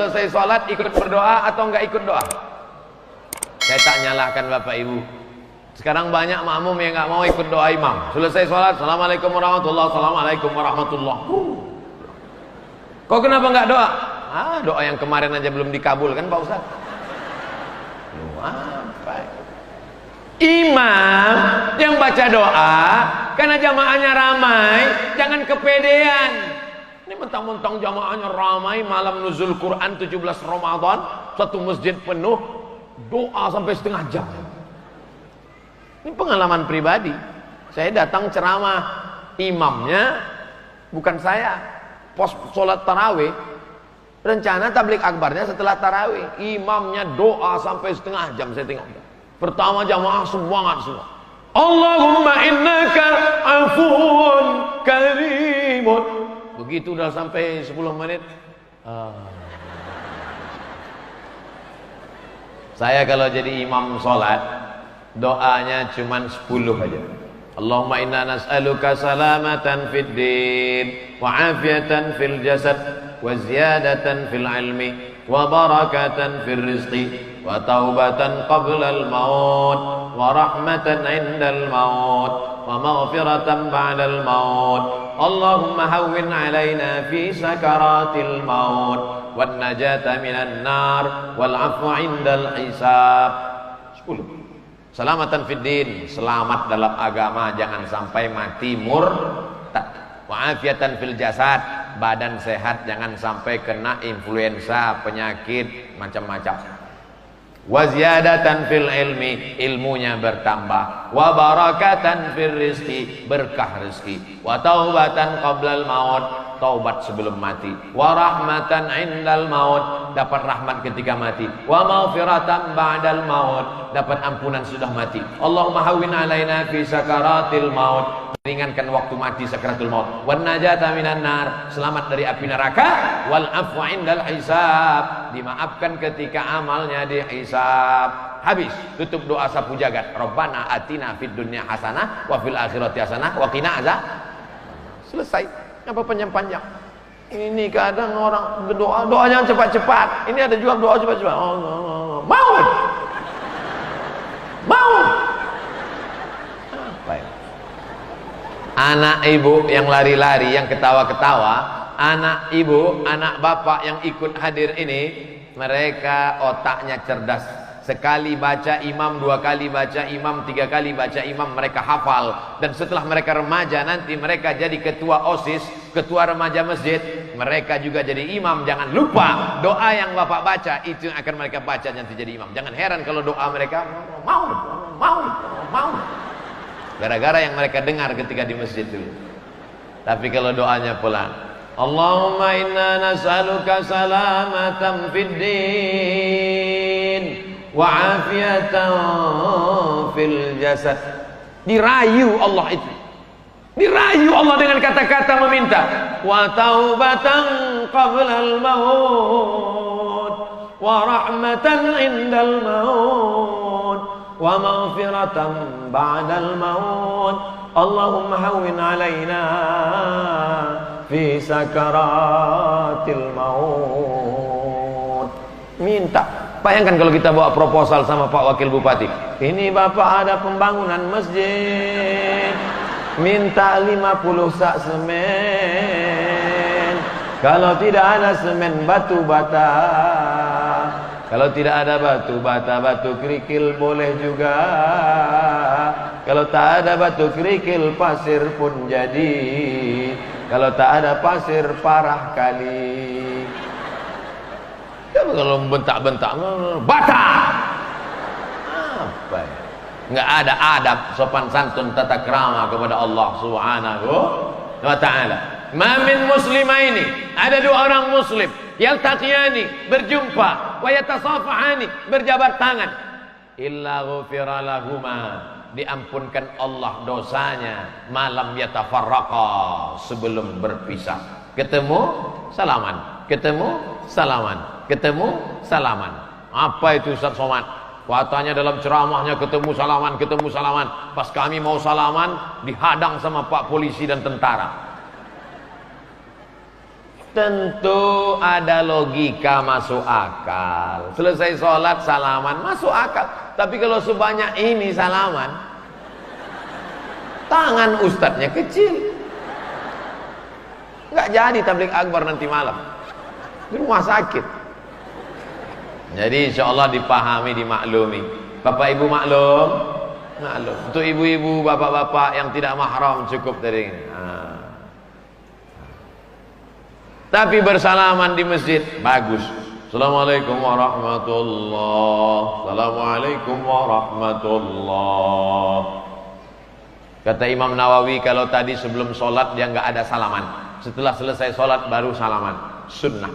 selesai sholat ikut berdoa atau enggak ikut doa? Saya tak nyalahkan Bapak Ibu. Sekarang banyak makmum yang enggak mau ikut doa imam. Selesai sholat, assalamualaikum warahmatullahi wabarakatuh, assalamualaikum warahmatullahi wabarakatuh. Kok kenapa enggak doa? Doa yang kemarin aja belum dikabulkan Pak Ustaz. Apa? Imam yang baca doa karena jamaahnya ramai, jangan kepedean. Ini mentang-mentang jamaahnya ramai, malam nuzul Quran 17 Ramadan, satu masjid penuh, doa sampai setengah jam. Ini pengalaman pribadi. Saya datang ceramah, imamnya bukan saya. Pos sholat tarawih, rencana tablik akbarnya setelah tarawih, imamnya doa sampai setengah jam. Saya tengok pertama jamaah semangat semua, Allahumma innaka afuun karimun. Begitu udah sampai 10 menit, saya kalau jadi imam sholat, doanya cuman 10 aja. Allahumma inna nas'aluka salamatan fid din wa afiatan fil jasad wa ziyadatan fil ilmi wa barakatan fil rizqi wa taubatan qabla al maut wa rahmatan indal maut wa maghfiratan ba'dal maut. Allahumma hawwin alaina fi sakaratil maut wan najata minan nar wal afwa indal hisab. 10. Selamatan fid din, selamat dalam agama, jangan sampai mati murtad. Wa afiatan fil jasad, badan sehat, jangan sampai kena influenza, penyakit macam-macam. Wa ziyadatan fil ilmi, ilmunya bertambah. Wa barakatan fil rizqi, berkah rezeki. Wa taubatan qablal maut, taubat sebelum mati. Wa rahmatan indal maut, dapat rahmat ketika mati. Wa maghfiratan ba'dal maut, dapat ampunan sudah mati. Allahumma hawwin alaina fi sakaratil maut, ringankan waktu mati sakaratul maut. Wan najata minan nar, selamat dari api neraka. Wal afwa indal hisab, dimaafkan ketika amalnya dihisab. Habis, tutup doa sapu jagat. Rabbana atina fid dunya hasanah wa fil akhirati hasanah wa qina azab. Selesai. Apa panjang-panjang? Ini kadang orang berdoa, doanya cepat-cepat. Ini ada juga doa cepat-cepat. Maut. Apa ya? Anak ibu yang lari-lari, yang ketawa-ketawa, anak ibu, anak bapak yang ikut hadir ini, mereka otaknya cerdas. Sekali baca imam, 2 kali baca imam, 3 kali baca imam, mereka hafal. Dan setelah mereka remaja, nanti mereka jadi ketua OSIS, ketua remaja masjid, mereka juga jadi imam. Jangan lupa, doa yang bapak baca, itu yang akan mereka baca nanti jadi imam. Jangan heran kalau doa mereka mau. Gara-gara yang mereka dengar ketika di masjid dulu. Tapi kalau doanya pelan, Allahumma inna nas'aluka salamatan fid din wa afiatan fil jasad. Dirayu Allah itu, dirayu Allah dengan kata-kata meminta. Wa taubatan qablal maut wa rahmatan indal maut wa maghfiratan ba'dal maut. Allahumma hawwin alaina fi sakaratil maut. Minta. Bayangkan kalau kita bawa proposal sama Pak Wakil Bupati, ini Bapak ada pembangunan masjid, minta 50 sak semen. Kalau tidak ada semen, batu bata. Kalau tidak ada batu bata, batu kerikil boleh juga. Kalau tak ada batu kerikil, pasir pun jadi. Kalau tak ada pasir, parah kali. Ya, kalau bentak-bentak bata apa ya? Nggak ada adab, sopan santun, tata krama kepada Allah Subhanahu wa ta'ala. Ma min muslimaini, ada 2 orang muslim, yaltaqiyani, berjumpa, wa yatasafahani, berjabat tangan, illa ghufira lahuma, diampunkan Allah dosanya, malam yatafarraqa, sebelum berpisah. Ketemu salaman, ketemu salaman, ketemu salaman. Apa itu Ustaz Somad? Katanya dalam ceramahnya ketemu salaman, ketemu salaman. Pas kami mau salaman, dihadang sama Pak polisi dan tentara. Tentu ada logika masuk akal. Selesai sholat salaman masuk akal. Tapi kalau sebanyak ini salaman, tangan ustadznya kecil, nggak jadi tabligh akbar nanti malam di rumah sakit. Jadi insya Allah dipahami, dimaklumi. Bapak ibu maklum, maklum. Untuk ibu-ibu, bapak-bapak yang tidak mahram cukup dari ini. Tapi bersalaman di masjid bagus. Assalamualaikum warahmatullahi. Assalamualaikum warahmatullahi. Kata Imam Nawawi, kalau tadi sebelum sholat dia nggak ada salaman, setelah selesai sholat baru salaman, sunnah.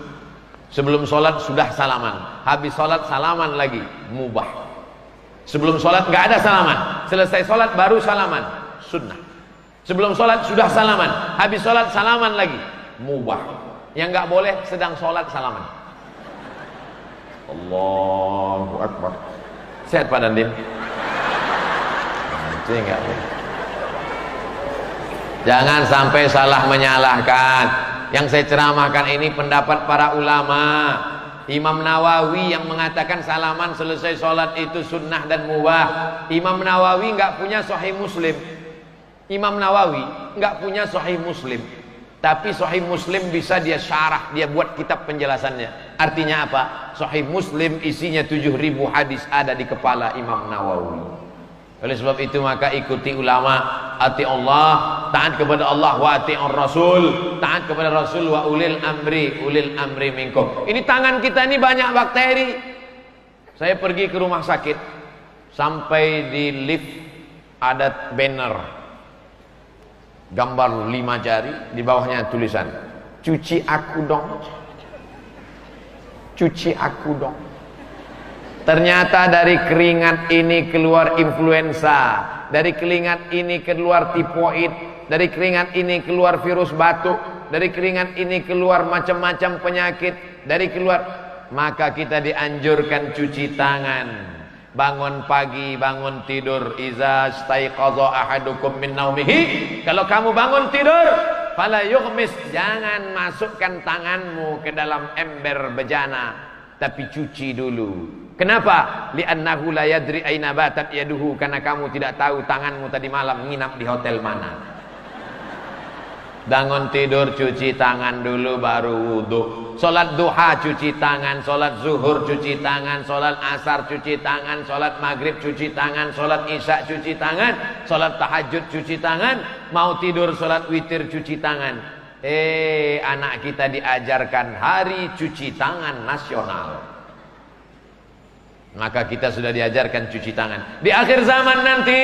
Sebelum sholat sudah salaman, habis sholat salaman lagi, mubah. Sebelum sholat nggak ada salaman, selesai sholat baru salaman, sunnah. Sebelum sholat sudah salaman, habis sholat salaman lagi, mubah. Yang nggak boleh sedang sholat salaman. Allahu Akbar. Sehat Pak Dandim? Itu enggak boleh. Jangan sampai salah menyalahkan. Yang saya ceramahkan ini pendapat para ulama. Imam Nawawi yang mengatakan salaman selesai sholat itu sunnah dan mubah. Imam Nawawi nggak punya Sahih Muslim. Imam Nawawi nggak punya Sahih Muslim. Tapi Sahih Muslim bisa dia syarah, dia buat kitab penjelasannya. Artinya apa? Sahih Muslim isinya 7.000 hadis ada di kepala Imam Nawawi. Oleh sebab itu maka ikuti ulama, ati Allah, taat kepada Allah, wa ati'ur Rasul, taat kepada Rasul, wa ulil amri minkum. Ini tangan kita ini banyak bakteri. Saya pergi ke rumah sakit, sampai di lift ada banner gambar 5 jari, di bawahnya tulisan, cuci aku dong, cuci aku dong. Ternyata dari keringat ini keluar influenza, dari keringat ini keluar tifoid, dari keringat ini keluar virus batuk, dari keringat ini keluar macam-macam penyakit, dari keluar. Maka kita dianjurkan cuci tangan. Bangun pagi, bangun tidur, iza staiqadha ahadukum min naumihi, kalau kamu bangun tidur, fala yughmis, jangan masukkan tanganmu ke dalam ember bejana, tapi cuci dulu. Kenapa? Li'annahu la yadri aina batat yaduhu, karena kamu tidak tahu tanganmu tadi malam nginap di hotel mana. Bangun tidur cuci tangan dulu baru wudu. Salat duha cuci tangan, salat zuhur cuci tangan, salat asar cuci tangan, salat maghrib cuci tangan, salat isya cuci tangan, salat tahajud cuci tangan, mau tidur salat witir cuci tangan. Anak kita diajarkan hari cuci tangan nasional. Maka kita sudah diajarkan cuci tangan. Di akhir zaman nanti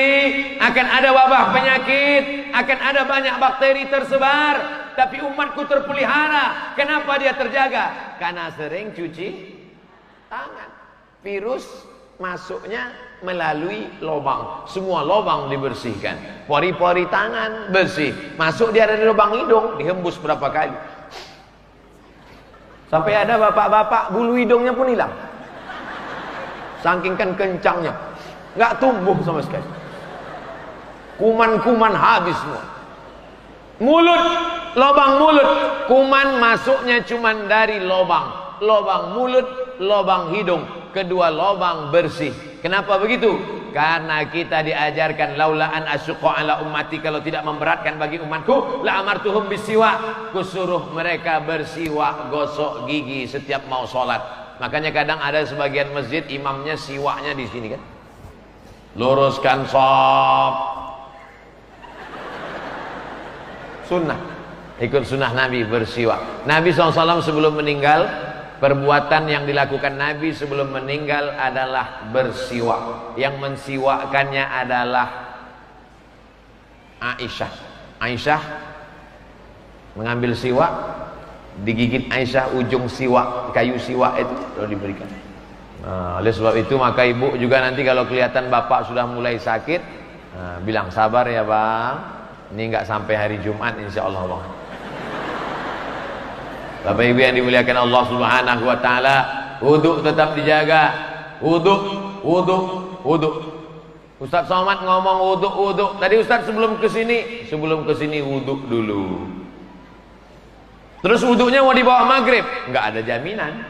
akan ada wabah penyakit, akan ada banyak bakteri tersebar, tapi umatku terpelihara. Kenapa dia terjaga? Karena sering cuci tangan. Virus masuknya melalui lubang, semua lubang dibersihkan. Pori-pori tangan bersih, masuk dia dari lubang hidung, dihembus berapa kali. Sampai ada bapak-bapak bulu hidungnya pun hilang. Saking kan kencangnya, nggak tumbuh sama sekali. Kuman-kuman habis semua. Mulut, lubang mulut, kuman masuknya cuman dari lubang. Lubang mulut, lubang hidung, kedua lubang bersih. Kenapa begitu? Karena kita diajarkan laula an asyqa ala ummati, kalau tidak memberatkan bagi umatku, la amartuhum bisiwak, kusuruh mereka bersiwak, gosok gigi setiap mau sholat. Makanya kadang ada sebagian masjid imamnya siwaknya di sini kan. Luruskan shaf. Sunnah. Ikut sunnah Nabi bersiwak. Nabi SAW sebelum meninggal, perbuatan yang dilakukan Nabi sebelum meninggal adalah bersiwak. Yang mensiwakkannya adalah Aisyah. Aisyah mengambil siwak, digigit Aisyah ujung siwak, kayu siwak itu lalu diberikan. Oleh sebab itu maka ibu juga nanti kalau kelihatan bapak sudah mulai sakit, bilang sabar ya bang, ini nggak sampai hari Jumat insya Allah bang. Bapak ibu yang dimuliakan Allah Subhanahu Wa Taala, wudhu tetap dijaga, wudhu. Ustadz Somad ngomong wudhu. Tadi Ustadz sebelum kesini wudhu dulu. Terus wudunya mau dibawa maghrib, nggak ada jaminan.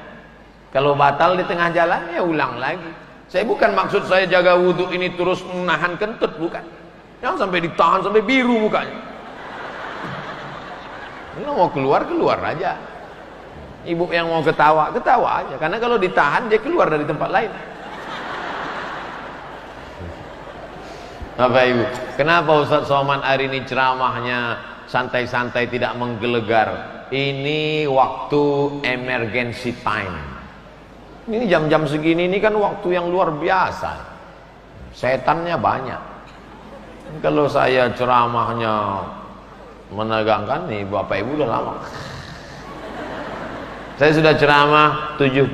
Kalau batal di tengah jalan, ya ulang lagi. Saya bukan maksud saya jaga wudhu ini terus menahan kentut, bukan. Jangan sampai ditahan sampai biru mukanya. Kalau mau keluar, keluar aja. Ibu yang mau ketawa, ketawa aja. Karena kalau ditahan, dia keluar dari tempat lain. Bapak Ibu, kenapa Ustaz Somad hari ini ceramahnya santai-santai, tidak menggelegar? Ini waktu emergency time. Ini jam-jam segini ini kan waktu yang luar biasa. Setannya banyak. Kalau saya ceramahnya menegangkan nih, Bapak Ibu udah lama. Saya sudah ceramah 75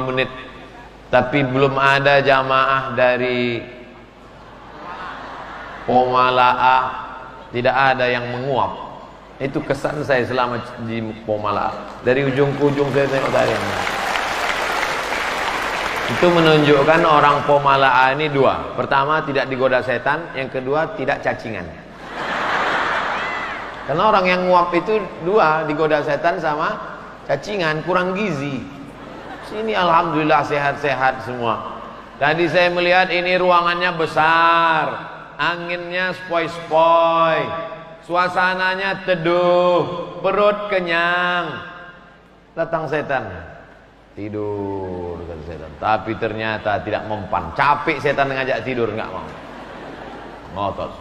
menit, tapi belum ada jamaah dari Pomala'a, tidak ada yang menguap. Itu kesan saya selama di Pomala'a. Dari ujung ke ujung saya tengok tadi. Itu menunjukkan orang Pomala'a ini dua. Pertama, tidak digoda setan. Yang kedua, tidak cacingan. Karena orang yang nguap itu dua, digoda setan sama cacingan, kurang gizi. Sini alhamdulillah sehat-sehat semua. Tadi saya melihat ini ruangannya besar, anginnya spoi-spoi, suasananya teduh, perut kenyang. Datang setan, tidur kata setan. Tapi ternyata tidak mempan. Capek setan ngajak tidur, nggak mau. Ngotot.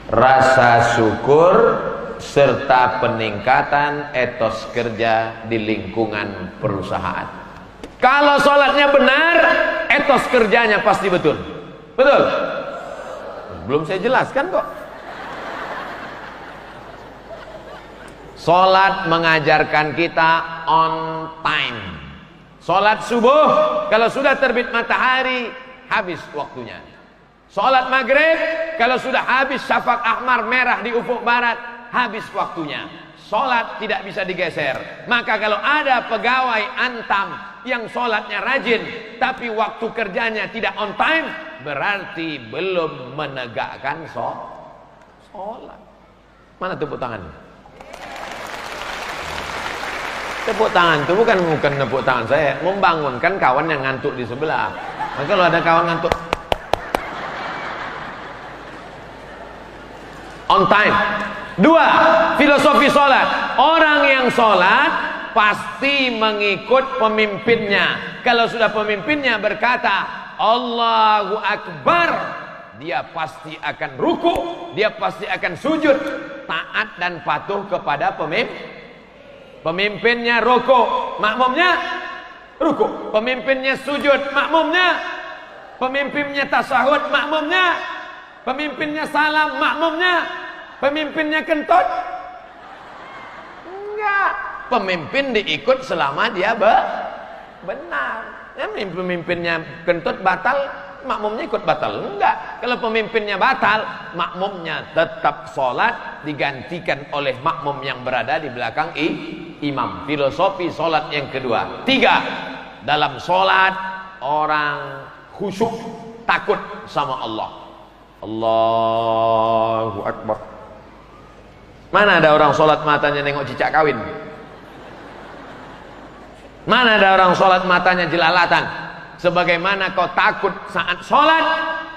Rasa syukur serta peningkatan etos kerja di lingkungan perusahaan. Kalau sholatnya benar, etos kerjanya pasti betul. Betul? Belum saya jelaskan kok. Sholat mengajarkan kita on time. Sholat subuh, kalau sudah terbit matahari, habis waktunya. Sholat maghrib, kalau sudah habis syafaq ahmar merah di ufuk barat, habis waktunya. Sholat tidak bisa digeser. Maka kalau ada pegawai antam yang sholatnya rajin, tapi waktu kerjanya tidak on time, berarti belum menegakkan sholat. Mana tepuk tangan? Tepuk tangan itu bukan tepuk tangan saya, membangunkan kawan yang ngantuk di sebelah. Maka kalau ada kawan ngantuk, on time. Dua, filosofi sholat. Orang yang sholat pasti mengikut pemimpinnya. Kalau sudah pemimpinnya berkata Allahu Akbar, dia pasti akan ruku, dia pasti akan sujud, taat dan patuh kepada pemimpin. Pemimpinnya ruku, makmumnya ruku. Pemimpinnya sujud, makmumnya. Pemimpinnya tasahud, makmumnya. Pemimpinnya salam, makmumnya. Pemimpinnya kentut? Enggak. Pemimpin diikut selama dia benar. Ya, pemimpinnya kentut batal, makmumnya ikut batal? Enggak. Kalau pemimpinnya batal, makmumnya tetap sholat, digantikan oleh makmum yang berada di belakang imam. Filosofi sholat yang kedua. Tiga, dalam sholat orang khusyuk, takut sama Allah. Allahu Akbar. Mana ada orang sholat matanya nengok cicak kawin? Mana ada orang sholat matanya jelalatan? Sebagaimana kau takut saat sholat,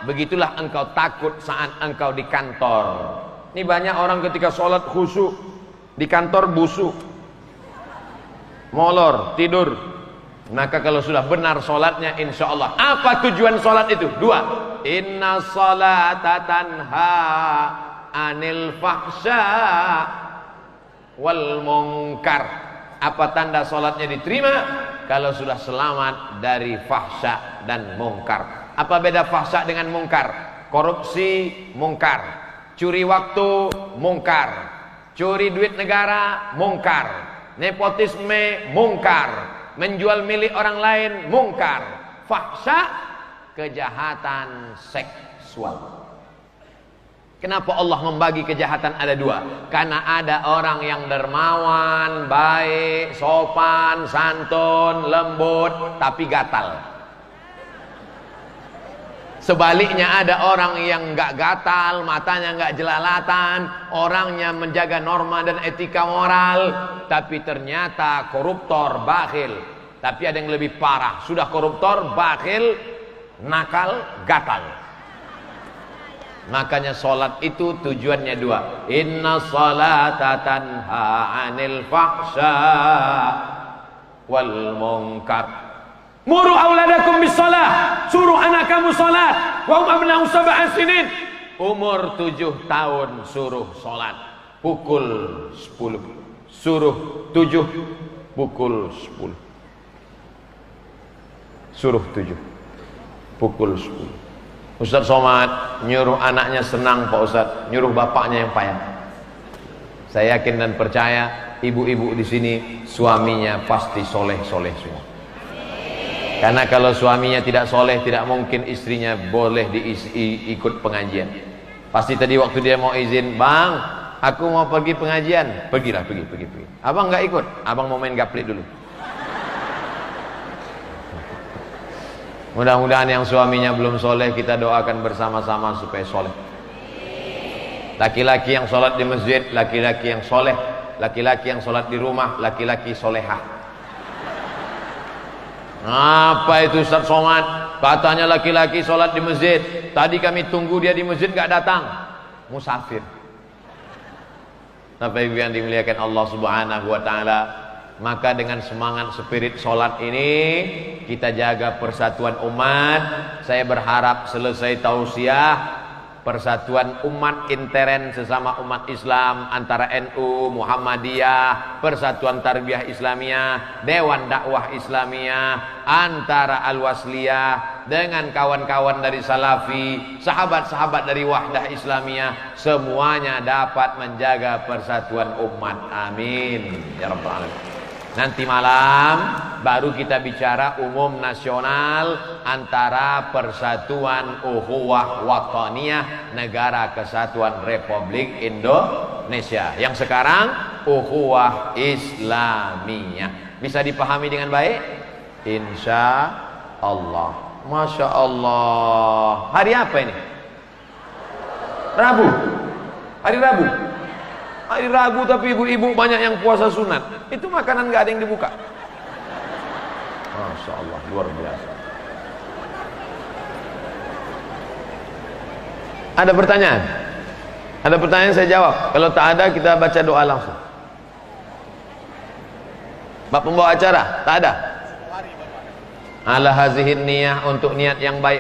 begitulah engkau takut saat engkau di kantor. Ini banyak orang ketika sholat khusyuk, di kantor busuk, molor, tidur. Maka kalau sudah benar sholatnya, insya Allah. Apa tujuan sholat itu? Dua. Inna sholata tanha anil fahsya wal munkar. Apa tanda sholatnya diterima? Kalau sudah selamat dari fahsya dan munkar. Apa beda fahsya dengan munkar? Korupsi, munkar. Curi waktu, munkar. Curi duit negara, munkar. Nepotisme, munkar. Menjual milik orang lain, munkar. Fahsya, kejahatan seksual. Kenapa Allah membagi kejahatan ada dua? Karena ada orang yang dermawan, baik, sopan, santun, lembut, tapi gatal. Sebaliknya ada orang yang nggak gatal, matanya nggak jelalatan, orangnya menjaga norma dan etika moral, tapi ternyata koruptor, bakhil. Tapi ada yang lebih parah, sudah koruptor, bakhil, nakal, gatal. Makanya sholat itu tujuannya dua. Inna sholata tanha anil fahsya wal munkar. Muru auladakum bis sholah. Suruh anak kamu sholat. Wa hum abna'u sab'a sinin. Umur 7 tahun suruh sholat. Pukul 10. Suruh 7. Pukul 10. Suruh 7. Pukul 10. Ustaz Somad nyuruh anaknya senang Pak Ustaz, nyuruh bapaknya yang payah. Saya yakin dan percaya ibu-ibu di sini suaminya pasti soleh-soleh semua. Karena kalau suaminya tidak soleh, tidak mungkin istrinya boleh ikut pengajian. Pasti tadi waktu dia mau izin, bang, aku mau pergi pengajian, pergilah, pergi. Abang nggak ikut, abang mau main gaplit dulu. Mudah-mudahan yang suaminya belum soleh kita doakan bersama-sama supaya soleh. Laki-laki yang sholat di masjid, laki-laki yang soleh. Laki-laki yang sholat di rumah, laki-laki solehah. Apa itu Ustaz Somad? Katanya laki-laki sholat di masjid. Tadi kami tunggu dia di masjid gak datang. Musafir. Bapak Ibu yang dimuliakan Allah Subhanahu wa taala, maka dengan semangat spirit sholat ini kita jaga persatuan umat. Saya berharap selesai tausiah, persatuan umat intern sesama umat Islam antara NU, Muhammadiyah, Persatuan Tarbiyah Islamiyah, Dewan Dakwah Islamiyah, antara Al-Wasliyah dengan kawan-kawan dari Salafi, sahabat-sahabat dari Wahdah Islamiyah, semuanya dapat menjaga persatuan umat. Amin ya rabbal alamin. Nanti malam baru kita bicara umum nasional antara Persatuan Ukhuwah Wataniyah Negara Kesatuan Republik Indonesia. Yang sekarang Ukhuwah Islamiyah. Bisa dipahami dengan baik? Insya Allah. Masya Allah. Hari apa ini? Rabu. Hari Rabu. Hari Rabu tapi ibu-ibu banyak yang puasa sunat. Itu makanan gak ada yang dibuka. Masya Allah, luar biasa. Ada pertanyaan? Ada pertanyaan saya jawab. Kalau tak ada kita baca doa langsung. Pak pembawa acara? Tak ada? Ala hazihin niyah, untuk niat yang baik.